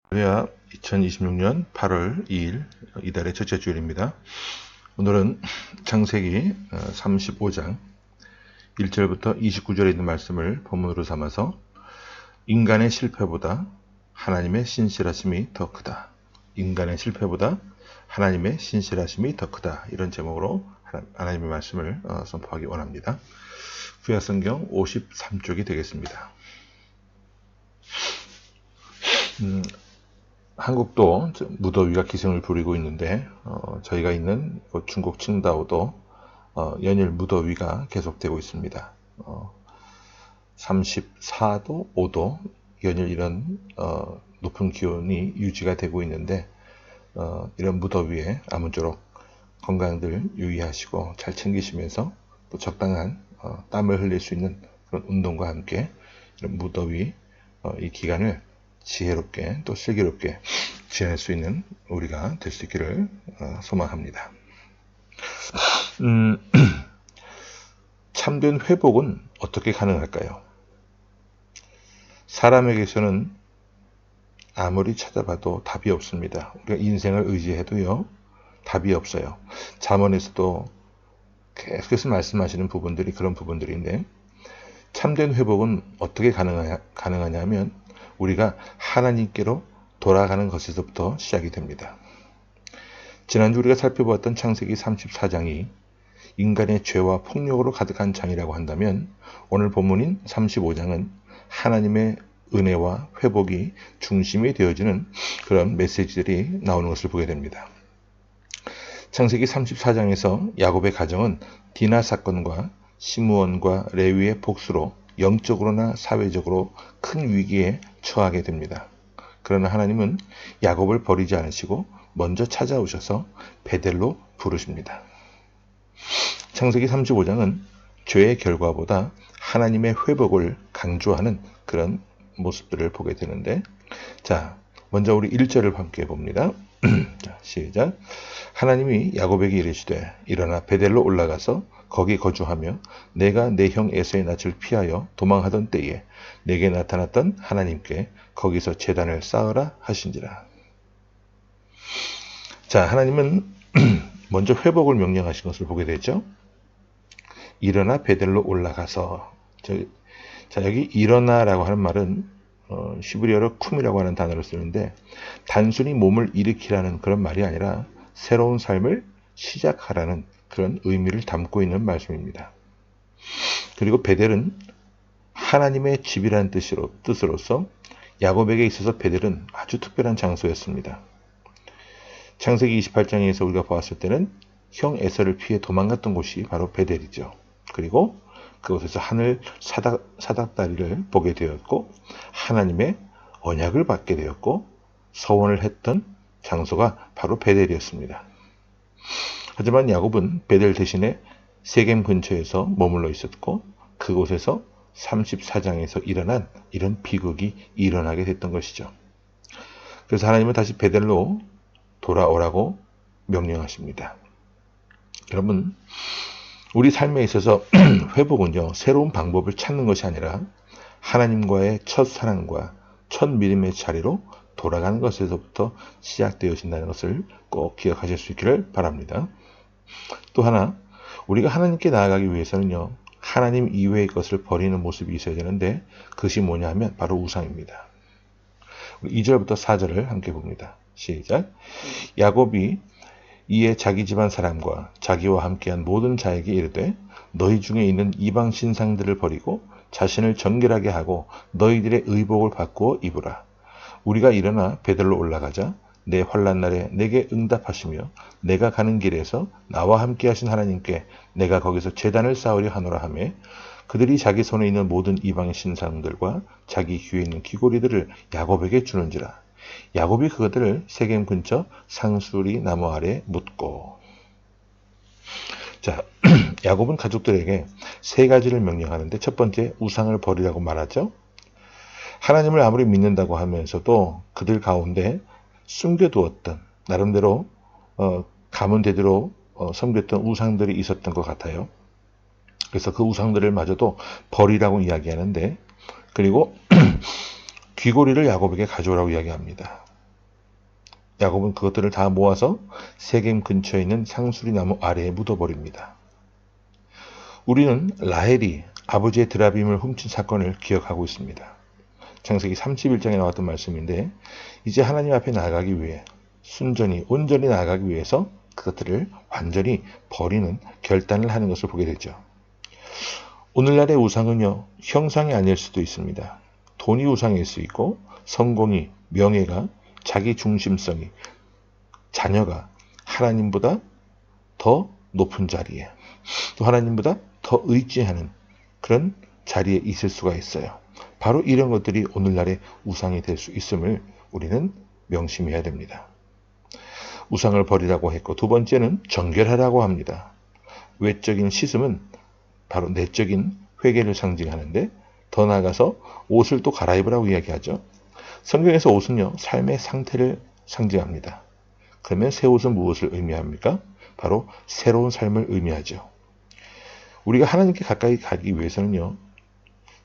할렐루야. 2026년 8월 2일 이달의 첫째 주일입니다. 오늘은 창세기 35장 1절부터 29절에 있는 말씀을 본문으로 삼아서 인간의 실패보다 하나님의 신실하심이 더 크다. 인간의 실패보다 하나님의 신실하심이 더 크다. 이런 제목으로 하나님의 말씀을 선포하기 원합니다. 구약성경 53쪽이 되겠습니다. 한국도 무더위가 기승을 부리고 있는데 저희가 있는 중국 칭다오도 연일 무더위가 계속되고 있습니다. 34도, 5도 연일 이런 높은 기온이 유지가 되고 있는데 이런 무더위에 아무쪼록 건강들 유의하시고 잘 챙기시면서 또 적당한 땀을 흘릴 수 있는 그런 운동과 함께 이런 무더위 이 기간을 지혜롭게 또 슬기롭게 지낼 수 있는 우리가 될 수 있기를 소망합니다. 참된 회복은 어떻게 가능할까요? 사람에게서는 아무리 찾아봐도 답이 없습니다. 우리가 인생을 의지해도요, 답이 없어요. 잠언에서도 계속해서 말씀하시는 부분들이 그런 부분들인데, 참된 회복은 어떻게 가능하냐면 우리가 하나님께로 돌아가는 것에서부터 시작이 됩니다. 지난주 우리가 살펴보았던 창세기 34장이 인간의 죄와 폭력으로 가득한 장이라고 한다면 오늘 본문인 35장은 하나님의 은혜와 회복이 중심이 되어지는 그런 메시지들이 나오는 것을 보게 됩니다. 창세기 34장에서 야곱의 가정은 디나 사건과 시므온과 레위의 복수로 영적으로나 사회적으로 큰 위기에 처하게 됩니다. 그러나 하나님은 야곱을 버리지 않으시고 먼저 찾아오셔서 베델로 부르십니다. 창세기 35장은 죄의 결과보다 하나님의 회복을 강조하는 그런 모습들을 보게 되는데, 자, 먼저 우리 1절을 함께 봅니다. 자, 시작. 하나님이 야곱에게 이르시되 일어나 베델로 올라가서 거기 거주하며 내가 내 형 에서의 낯을 피하여 도망하던 때에 내게 나타났던 하나님께 거기서 제단을 쌓으라 하신지라. 자, 하나님은 먼저 회복을 명령하신 것을 보게 되죠. 일어나 베델로 올라가서, 자, 여기 일어나라고 하는 말은 히브리어로 쿰이라고 하는 단어를 쓰는데 단순히 몸을 일으키라는 그런 말이 아니라 새로운 삶을 시작하라는 그런 의미를 담고 있는 말씀입니다. 그리고 베델은 하나님의 집이라는 뜻으로서 야곱에게 있어서 베델은 아주 특별한 장소였습니다. 창세기 28장에서 우리가 보았을 때는 형 에서를 피해 도망갔던 곳이 바로 베델이죠. 그리고 그곳에서 하늘 사닥다리를 보게 되었고 하나님의 언약을 받게 되었고 서원을 했던 장소가 바로 베델이었습니다. 하지만 야곱은 베델 대신에 세겜 근처에서 머물러 있었고 그곳에서 34장에서 일어난 이런 비극이 일어나게 됐던 것이죠. 그래서 하나님은 다시 베델로 돌아오라고 명령하십니다. 여러분, 우리 삶에 있어서 회복은요, 새로운 방법을 찾는 것이 아니라 하나님과의 첫 사랑과 첫 믿음의 자리로 돌아가는 것에서부터 시작되어진다는 것을 꼭 기억하실 수 있기를 바랍니다. 또 하나, 우리가 하나님께 나아가기 위해서는요, 하나님 이외의 것을 버리는 모습이 있어야 되는데 그것이 뭐냐 하면 바로 우상입니다. 2절부터 4절을 함께 봅니다. 시작. 야곱이 이에 자기 집안 사람과 자기와 함께한 모든 자에게 이르되 너희 중에 있는 이방 신상들을 버리고 자신을 정결하게 하고 너희들의 의복을 바꾸어 입으라. 우리가 일어나 베델로 올라가자. 내 환난 날에 내게 응답하시며 내가 가는 길에서 나와 함께 하신 하나님께 내가 거기서 제단을 쌓으려 하노라 하며 그들이 자기 손에 있는 모든 이방 신상들과 자기 귀에 있는 귀고리들을 야곱에게 주는지라. 야곱이 그것들을 세겜 근처 상수리 나무 아래 묻고. 자, 야곱은 가족들에게 세 가지를 명령하는데 첫 번째, 우상을 버리라고 말하죠. 하나님을 아무리 믿는다고 하면서도 그들 가운데 숨겨두었던 나름대로 가문대대로 섬겼던 우상들이 있었던 것 같아요. 그래서 그 우상들을 마저도 버리라고 이야기하는데, 그리고 귀고리를 야곱에게 가져오라고 이야기합니다. 야곱은 그것들을 다 모아서 세겜 근처에 있는 상수리 나무 아래에 묻어버립니다. 우리는 라헬이 아버지의 드라빔을 훔친 사건을 기억하고 있습니다. 창세기 31장에 나왔던 말씀인데 이제 하나님 앞에 나아가기 위해 온전히 나아가기 위해서 그것들을 완전히 버리는 결단을 하는 것을 보게 되죠. 오늘날의 우상은요, 형상이 아닐 수도 있습니다. 돈이 우상일 수 있고 성공이, 명예가, 자기 중심성이, 자녀가 하나님보다 더 높은 자리에, 또 하나님보다 더 의지하는 그런 자리에 있을 수가 있어요. 바로 이런 것들이 오늘날의 우상이 될 수 있음을 우리는 명심해야 됩니다. 우상을 버리라고 했고, 두 번째는 정결하라고 합니다. 외적인 씻음은 바로 내적인 회개를 상징하는데, 더 나아가서 옷을 또 갈아입으라고 이야기하죠. 성경에서 옷은요, 삶의 상태를 상징합니다. 그러면 새 옷은 무엇을 의미합니까? 바로 새로운 삶을 의미하죠. 우리가 하나님께 가까이 가기 위해서는요,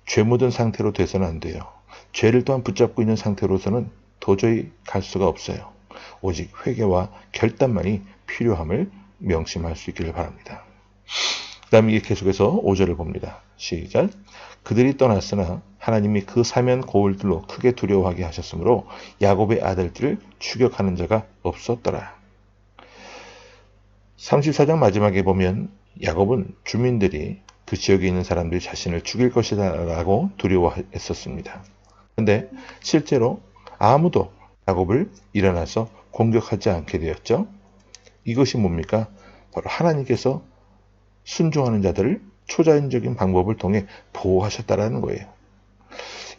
죄 묻은 상태로 돼서는 안 돼요. 죄를 또한 붙잡고 있는 상태로서는 도저히 갈 수가 없어요. 오직 회개와 결단만이 필요함을 명심할 수 있기를 바랍니다. 그 다음에 계속해서 5절을 봅니다. 시작. 그들이 떠났으나 하나님이 그 사면 고울들로 크게 두려워하게 하셨으므로 야곱의 아들들을 추격하는 자가 없었더라. 34장 마지막에 보면 야곱은 주민들이 그 지역에 있는 사람들이 자신을 죽일 것이다 라고 두려워했었습니다. 그런데 실제로 아무도 야곱을 일어나서 공격하지 않게 되었죠. 이것이 뭡니까? 바로 하나님께서 순종하는 자들을 초자연적인 방법을 통해 보호하셨다라는 거예요.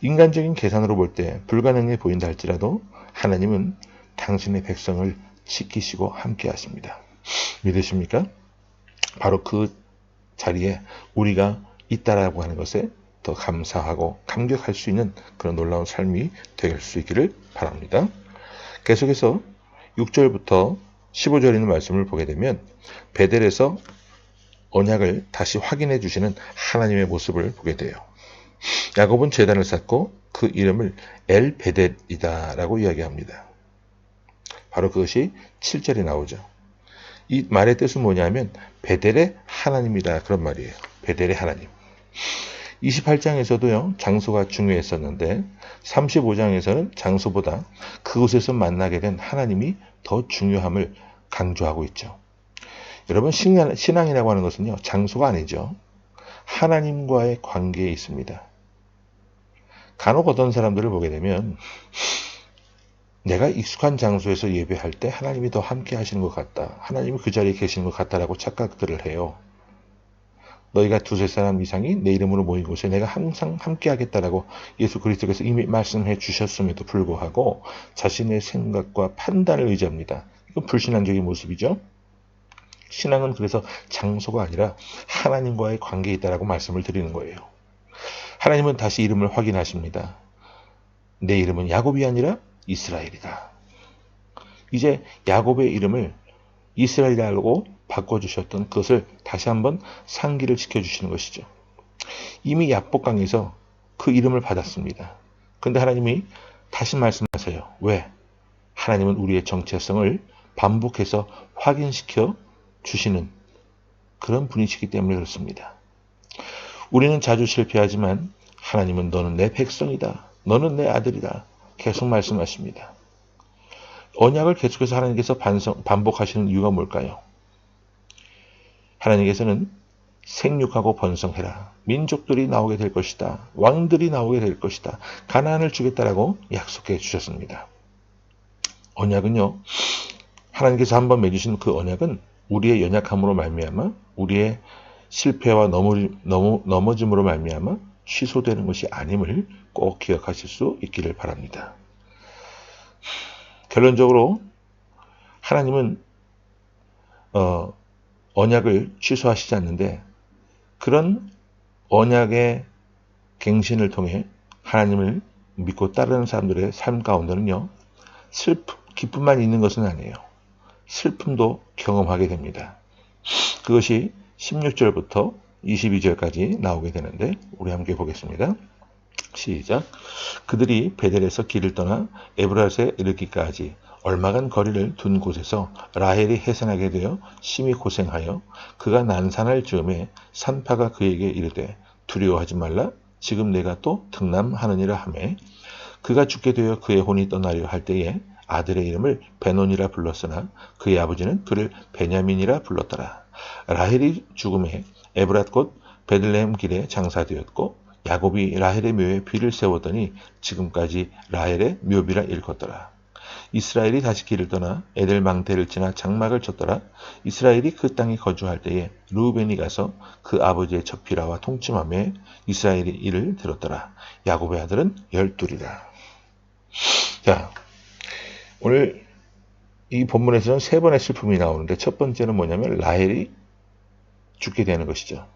인간적인 계산으로 볼 때 불가능해 보인다 할지라도 하나님은 당신의 백성을 지키시고 함께 하십니다. 믿으십니까? 바로 그 자리에 우리가 있다라고 하는 것에 더 감사하고 감격할 수 있는 그런 놀라운 삶이 될 수 있기를 바랍니다. 계속해서 6절부터 15절에 있는 말씀을 보게 되면 베델에서 언약을 다시 확인해 주시는 하나님의 모습을 보게 돼요. 야곱은 제단을 쌓고 그 이름을 엘 베델이다 라고 이야기합니다. 바로 그것이 7절에 나오죠. 이 말의 뜻은 뭐냐면 베델의 하나님이다 그런 말이에요. 베델의 하나님. 28장에서도요 장소가 중요했었는데 35장에서는 장소보다 그곳에서 만나게 된 하나님이 더 중요함을 강조하고 있죠. 여러분 신앙이라고 하는 것은요 장소가 아니죠. 하나님과의 관계에 있습니다. 간혹 어떤 사람들을 보게 되면 내가 익숙한 장소에서 예배할 때 하나님이 더 함께 하시는 것 같다. 하나님이 그 자리에 계시는 것 같다라고 착각들을 해요. 너희가 두세 사람 이상이 내 이름으로 모인 곳에 내가 항상 함께 하겠다라고 예수 그리스도께서 이미 말씀해 주셨음에도 불구하고 자신의 생각과 판단을 의지합니다. 이건 불신앙적인 모습이죠. 신앙은 그래서 장소가 아니라 하나님과의 관계에 있다라고 말씀을 드리는 거예요. 하나님은 다시 이름을 확인하십니다. 내 이름은 야곱이 아니라 이스라엘이다. 이제 야곱의 이름을 이스라엘이라고 바꿔주셨던 그것을 다시 한번 상기를 시켜주시는 것이죠. 이미 약복강에서 그 이름을 받았습니다. 그런데 하나님이 다시 말씀하세요. 왜? 하나님은 우리의 정체성을 반복해서 확인시켜 주시는 그런 분이시기 때문에 그렇습니다. 우리는 자주 실패하지만 하나님은 너는 내 백성이다. 너는 내 아들이다. 계속 말씀하십니다. 언약을 계속해서 하나님께서 반복하시는 이유가 뭘까요? 하나님께서는 생육하고 번성해라. 민족들이 나오게 될 것이다. 왕들이 나오게 될 것이다. 가나안을 주겠다라고 약속해 주셨습니다. 언약은요. 하나님께서 한번 맺으신 그 언약은 우리의 연약함으로 말미암아 우리의 실패와 넘어짐으로 말미암아 취소되는 것이 아님을 꼭 기억하실 수 있기를 바랍니다. 결론적으로 하나님은 언약을 취소하시지 않는데 그런 언약의 갱신을 통해 하나님을 믿고 따르는 사람들의 삶 가운데는요. 기쁨만 있는 것은 아니에요. 슬픔도 경험하게 됩니다. 그것이 16절부터 22절까지 나오게 되는데 우리 함께 보겠습니다. 시작. 그들이 베델에서 길을 떠나 에브라스에 이르기까지 얼마간 거리를 둔 곳에서 라헬이 해산하게 되어 심히 고생하여 그가 난산할 즈음에 산파가 그에게 이르되 두려워하지 말라 지금 내가 또 등남하느니라 하매 그가 죽게 되어 그의 혼이 떠나려 할 때에 아들의 이름을 베논이라 불렀으나 그의 아버지는 그를 베냐민이라 불렀더라. 라헬이 죽음에 에브랏 곧 베들레헴 길에 장사되었고 야곱이 라헬의 묘에 비를 세웠더니 지금까지 라헬의 묘비라 일컫더라. 이스라엘이 다시 길을 떠나 에델 망대를 지나 장막을 쳤더라. 이스라엘이 그 땅에 거주할 때에 르우벤이 가서 그 아버지의 척비라와 통침하며 이스라엘이 이를 들었더라. 야곱의 아들은 12이라. 자, 오늘 이 본문에서는 세 번의 슬픔이 나오는데 첫 번째는 뭐냐면 라헬이 죽게 되는 것이죠.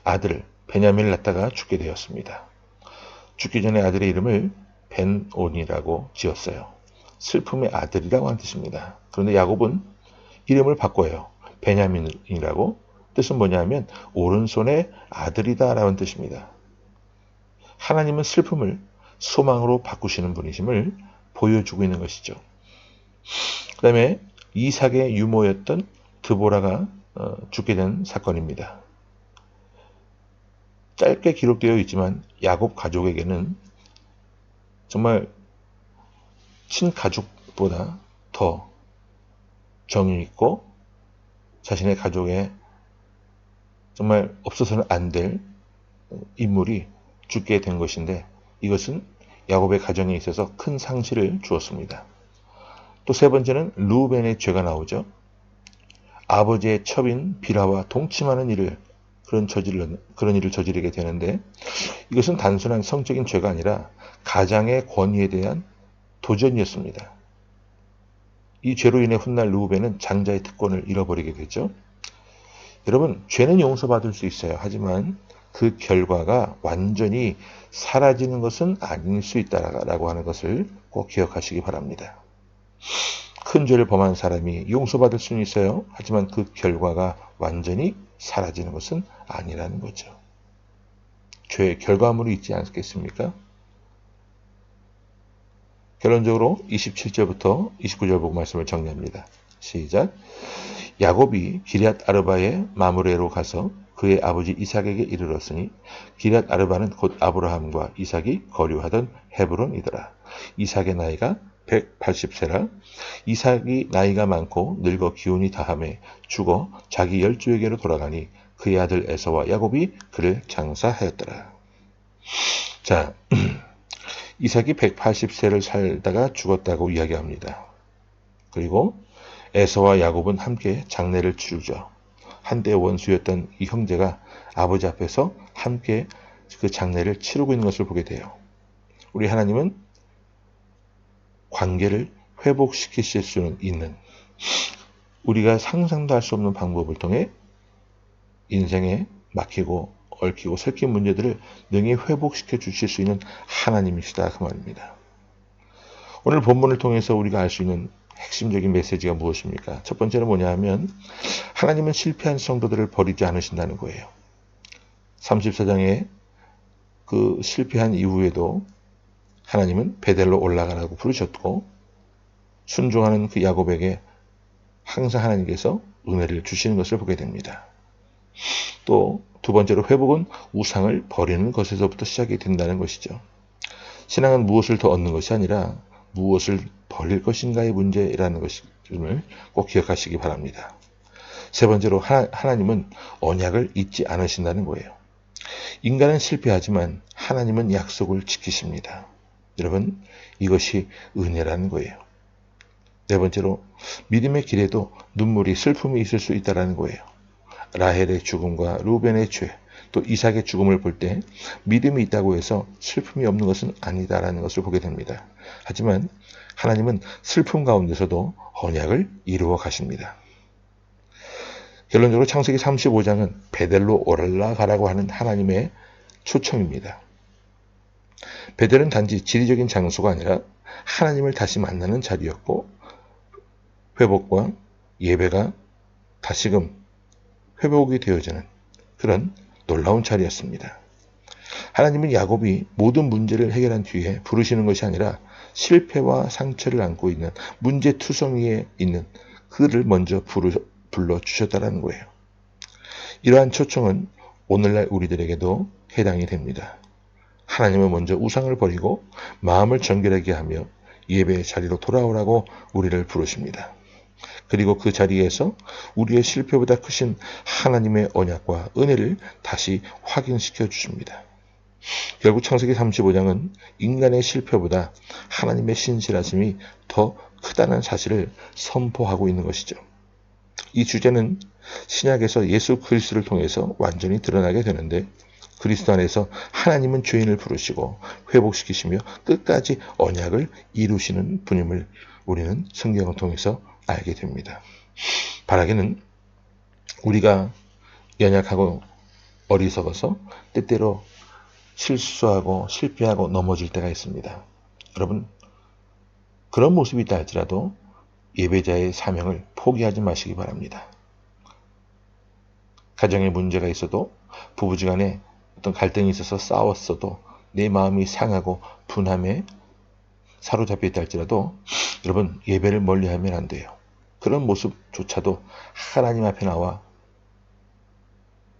아들 베냐민을 낳다가 죽게 되었습니다. 죽기 전에 아들의 이름을 벤온이라고 지었어요. 슬픔의 아들이라고 하는 뜻입니다. 그런데 야곱은 이름을 바꿔요. 베냐민이라고. 뜻은 뭐냐면 오른손의 아들이다 라는 뜻입니다. 하나님은 슬픔을 소망으로 바꾸시는 분이심을 보여주고 있는 것이죠. 그 다음에 이삭의 유모였던 드보라가 죽게 된 사건입니다. 짧게 기록되어 있지만 야곱 가족에게는 정말 친가족보다 더 정이 있고 자신의 가족에 정말 없어서는 안 될 인물이 죽게 된 것인데 이것은 야곱의 가정에 있어서 큰 상실을 주었습니다. 또 세 번째는 르우벤의 죄가 나오죠. 아버지의 첩인 비라와 동침하는 일을 그런 일을 저지르게 되는데 이것은 단순한 성적인 죄가 아니라 가장의 권위에 대한 도전이었습니다. 이 죄로 인해 훗날 르우벤은 장자의 특권을 잃어버리게 되죠. 여러분, 죄는 용서받을 수 있어요. 하지만 그 결과가 완전히 사라지는 것은 아닐 수 있다라고 하는 것을 꼭 기억하시기 바랍니다. 큰 죄를 범한 사람이 용서받을 수는 있어요. 하지만 그 결과가 완전히 사라지는 것은 아니라는 거죠. 죄의 결과물이 있지 않겠습니까? 결론적으로 27절부터 29절 보고 말씀을 정리합니다. 시작. 야곱이 기럇 아르바의 마므레로 가서 그의 아버지 이삭에게 이르렀으니 기럇 아르바는 곧 아브라함과 이삭이 거류하던 헤브론이더라. 이삭의 나이가 180세라. 이삭이 나이가 많고 늙어 기운이 다함에 죽어 자기 열조에게로 돌아가니 그의 아들 에서와 야곱이 그를 장사하였더라. 자, 이삭이 180세를 살다가 죽었다고 이야기합니다. 그리고 에서와 야곱은 함께 장례를 치르죠. 한때 원수였던 이 형제가 아버지 앞에서 함께 그 장례를 치르고 있는 것을 보게 돼요. 우리 하나님은 관계를 회복시키실 수는 있는 우리가 상상도 할 수 없는 방법을 통해 인생에 막히고 얽히고 설킨 문제들을 능히 회복시켜 주실 수 있는 하나님이시다 그 말입니다. 오늘 본문을 통해서 우리가 알 수 있는 핵심적인 메시지가 무엇입니까? 첫 번째는 뭐냐 하면 하나님은 실패한 성도들을 버리지 않으신다는 거예요. 34장에 그 실패한 이후에도 하나님은 베델로 올라가라고 부르셨고 순종하는 그 야곱에게 항상 하나님께서 은혜를 주시는 것을 보게 됩니다. 또 두 번째로 회복은 우상을 버리는 것에서부터 시작이 된다는 것이죠. 신앙은 무엇을 더 얻는 것이 아니라 무엇을 버릴 것인가의 문제라는 것을 꼭 기억하시기 바랍니다. 세 번째로 하나님은 언약을 잊지 않으신다는 거예요. 인간은 실패하지만 하나님은 약속을 지키십니다. 여러분, 이것이 은혜라는 거예요. 네 번째로 믿음의 길에도 눈물이 슬픔이 있을 수 있다는 거예요. 라헬의 죽음과 루벤의 죄, 또 이삭의 죽음을 볼 때 믿음이 있다고 해서 슬픔이 없는 것은 아니다라는 것을 보게 됩니다. 하지만 하나님은 슬픔 가운데서도 언약을 이루어 가십니다. 결론적으로 창세기 35장은 베델로 올라가라고 하는 하나님의 초청입니다. 베델은 단지 지리적인 장소가 아니라 하나님을 다시 만나는 자리였고 회복과 예배가 다시금 회복이 되어지는 그런 놀라운 자리였습니다. 하나님은 야곱이 모든 문제를 해결한 뒤에 부르시는 것이 아니라 실패와 상처를 안고 있는 문제투성이에 있는 그를 먼저 불러주셨다는 거예요. 이러한 초청은 오늘날 우리들에게도 해당이 됩니다. 하나님은 먼저 우상을 버리고 마음을 정결하게 하며 예배의 자리로 돌아오라고 우리를 부르십니다. 그리고 그 자리에서 우리의 실패보다 크신 하나님의 언약과 은혜를 다시 확인시켜 주십니다. 결국 창세기 35장은 인간의 실패보다 하나님의 신실하심이 더 크다는 사실을 선포하고 있는 것이죠. 이 주제는 신약에서 예수 그리스도를 통해서 완전히 드러나게 되는데 그리스도 안에서 하나님은 죄인을 부르시고 회복시키시며 끝까지 언약을 이루시는 분임을 우리는 성경을 통해서 알게 됩니다. 바라기는 우리가 연약하고 어리석어서 때때로 실수하고 실패하고 넘어질 때가 있습니다. 여러분, 그런 모습이 있다 할지라도 예배자의 사명을 포기하지 마시기 바랍니다. 가정에 문제가 있어도 부부지간에 어떤 갈등이 있어서 싸웠어도 내 마음이 상하고 분함에 사로잡혀 있다 할지라도 여러분 예배를 멀리하면 안 돼요. 그런 모습조차도 하나님 앞에 나와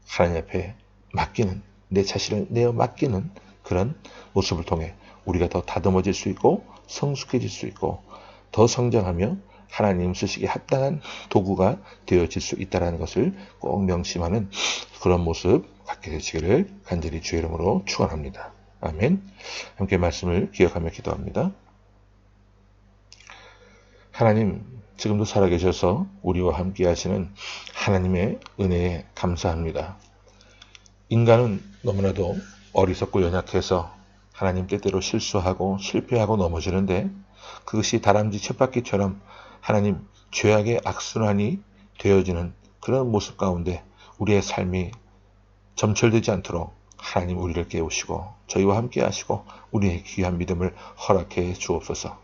하나님 앞에 맡기는 내 자신을 내어 맡기는 그런 모습을 통해 우리가 더 다듬어질 수 있고 성숙해질 수 있고 더 성장하며 하나님 쓰시기에 합당한 도구가 되어질 수 있다는 것을 꼭 명심하는 그런 모습 갖게 되시기를 간절히 주의 이름으로 축원합니다. 아멘. 함께 말씀을 기억하며 기도합니다. 하나님, 지금도 살아계셔서 우리와 함께 하시는 하나님의 은혜에 감사합니다. 인간은 너무나도 어리석고 연약해서 하나님 때때로 실수하고 실패하고 넘어지는데 그것이 다람쥐 쳇바퀴처럼 하나님 죄악의 악순환이 되어지는 그런 모습 가운데 우리의 삶이 점철되지 않도록 하나님 우리를 깨우시고 저희와 함께 하시고 우리의 귀한 믿음을 허락해 주옵소서.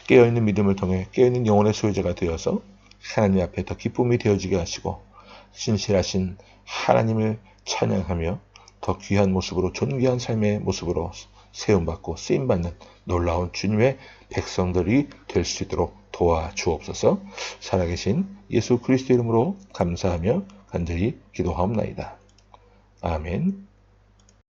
깨어있는 믿음을 통해 깨어있는 영혼의 소유자가 되어서 하나님 앞에 더 기쁨이 되어지게 하시고 신실하신 하나님을 찬양하며 더 귀한 모습으로 존귀한 삶의 모습으로 세움받고 쓰임받는 놀라운 주님의 백성들이 될 수 있도록 도와주옵소서. 살아계신 예수 그리스도 이름으로 감사하며 간절히 기도하옵나이다. 아멘.